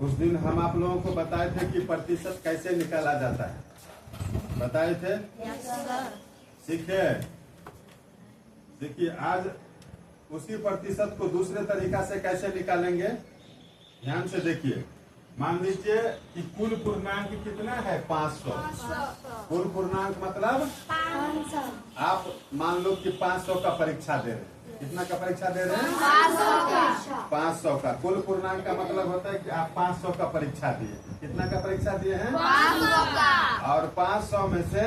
उस दिन हम आप लोगों को बताए थे कि प्रतिशत कैसे निकाला जाता है, बताए थे। सीखे। देखिए आज उसी प्रतिशत को दूसरे तरीका से कैसे निकालेंगे, ध्यान से देखिए। मान लीजिए कि कुल पूर्णांक कितना है 500। कुल पूर्णांक मतलब 500। आप मान लो कि 500 का परीक्षा दे रहे हैं। कितना का परीक्षा दे रहे हैं? 500 का। कुल पूर्णांक का मतलब होता है कि आप 500 का परीक्षा दिए। कितना का परीक्षा दिए हैं? 500 का। और 500 में से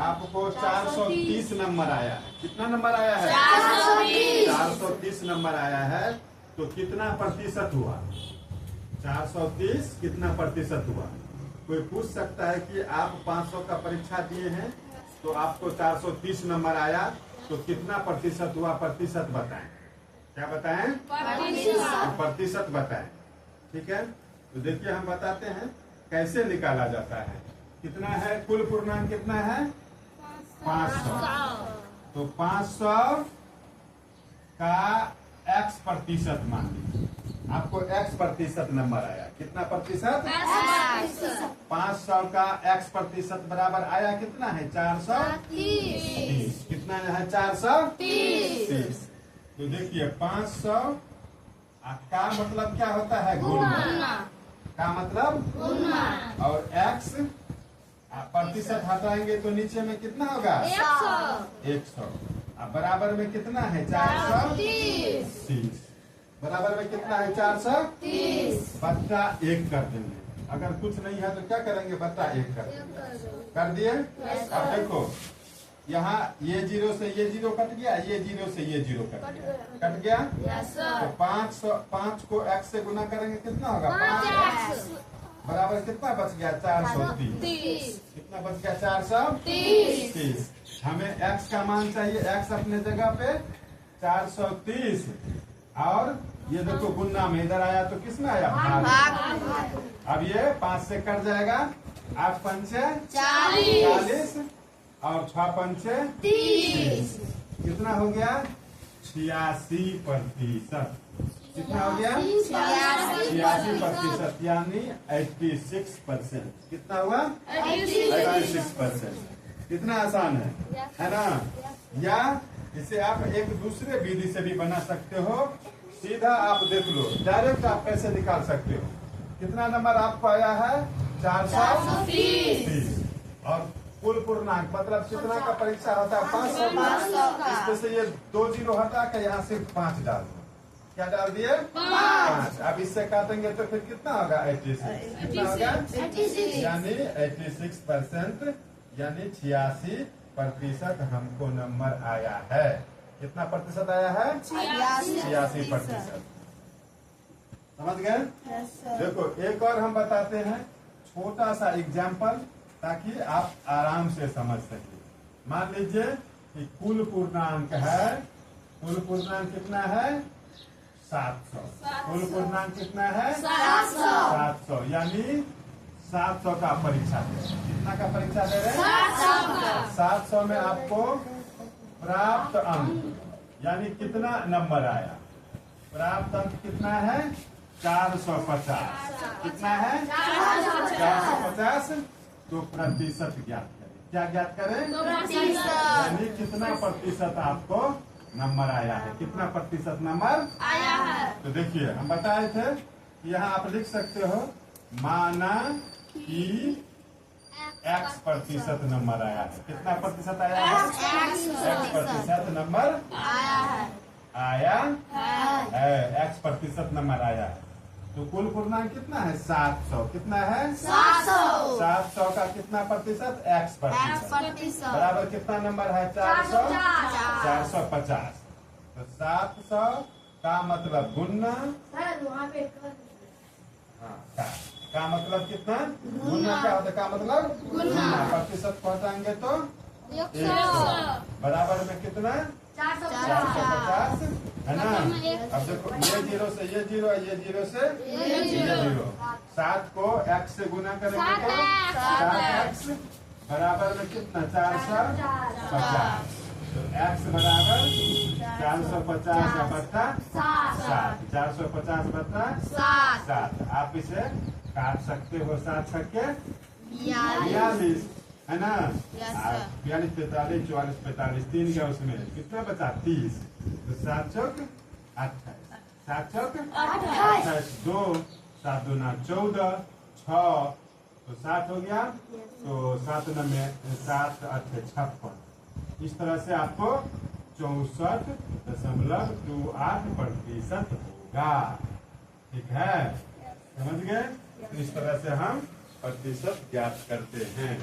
आपको 430 नंबर आया है। कितना नंबर आया है? 430 नंबर आया है। तो कितना प्रतिशत हुआ? 430 कितना प्रतिशत हुआ? कोई पूछ सकता है कि आप 500 का परीक्षा दिए हैं तो आपको 430 नंबर आया, तो कितना प्रतिशत हुआ? प्रतिशत बताएं। क्या बताएं? प्रतिशत बताएं। ठीक है, तो देखिए हम बताते हैं कैसे निकाला जाता है। कितना है कुल पूर्णांक? कितना है? 500। तो 500 का x प्रतिशत मान लीजिए, आपको x प्रतिशत नंबर आया। कितना प्रतिशत? 500 का x प्रतिशत बराबर आया कितना है? 430। कितना है? 430। तो देखिए 500 का मतलब क्या होता है? गुणा। का मतलब गुणा। और x प्रतिशत हटाएंगे तो नीचे में कितना होगा? 100। अब बराबर में कितना है? 430। बराबर में कितना है? 430 बट्टा 1 कर देंगे। अगर कुछ नहीं है तो क्या करेंगे? बट्टा 1 कर देंगे। कर दिए? अब देखो यहाँ ये 0 से ये 0 कट गया, ये 0 से ये 0 कट गया। तो 5 को x से गुना करेंगे कितना होगा? 5x बराबर कितना बच गया? 430। कितना बच गया? 430। हमें x का मान चाहिए। x अपने जगह पे 430 और ये देखो गुना में इधर आया तो किसमें आया? भाग। अब ये 5 से कट जाएगा। 8 पंचे 40 और 6 पंचे 30। कितना हो गया? 86%। कितना हो गया? 86%, यानी 86%। कितना हुआ? 86%। कितना आसान है ना? या इसे आप एक दूसरे विधि से भी बना सकते हो। सीधा आप देख लो, डायरेक्ट आप कैसे निकाल सकते हो। कितना नंबर आपको आया है? 430। और कुल पूर्णांक मतलब कितना का परीक्षा होता है? 500 का। इसमें से ये 2 0 हटा के यहाँ सिर्फ 5 डाल दो। क्या डाल दिए? 5। अब इससे काटेंगे तो फिर कितना होगा? 86। कितना होगा? 86। यानी 86%, यानी 86% हमको नंबर आया है। कितना प्रतिशत आया है? 86%। समझ गए? देखो एक और हम बताते हैं छोटा सा एग्जाम्पल, ताकि आप आराम से समझ सके। मान लीजिए कि कुल पूर्णांक है, कुल पूर्णांक कितना है? 700। कुल पूर्णांक कितना है? 700। यानी 700 का परीक्षा दे रहे हैं। कितना का परीक्षा दे रहे हैं? 700 में आपको प्राप्त अंक यानी कितना नंबर आया? प्राप्त अंक कितना है? 450। कितना है? 450। तो प्रतिशत ज्ञात करें। क्या ज्ञात करें? यानी कितना प्रतिशत आपको नंबर आया है? कितना प्रतिशत नंबर आया है? तो देखिए हम बताए थे, यहाँ आप लिख सकते हो माना कि x प्रतिशत नंबर आया है। कितना प्रतिशत आया है? x प्रतिशत नंबर आया है। x प्रतिशत नंबर आया है। तो कुल पूर्णांक कितना है? 700। कितना है? 700 का कितना प्रतिशत? x प्रतिशत बराबर कितना नंबर है? 450। तो 700 का मतलब गुना, का मतलब कितना? गुना। क्या होता है? का मतलब गुना। प्रतिशत को हटाएंगे तो 100 बराबर में कितना? 450 है ना? अब देखो ये 0 से ये 0, ये 0 से ये 0। 7 को x से गुना करेंगे तो 7x बराबर में कितना? 450। तो x बराबर 450 का बट्टा 7, 450 बट्टा 7। आप इसे काट सकते हो 7 छक्के 42, है ना। 42, 43, 44, 45, 3 गया उसमें, कितना बचा 30। तो 7 चौक 28, 7 चौक 28, 2 7 दूना 14, 6 तो 7 हो गया। तो 7 में 7 8 56। इस तरह से आपको 64.28% होगा। ठीक है, समझ गए। इस तरह से हम प्रतिशत ज्ञात करते हैं।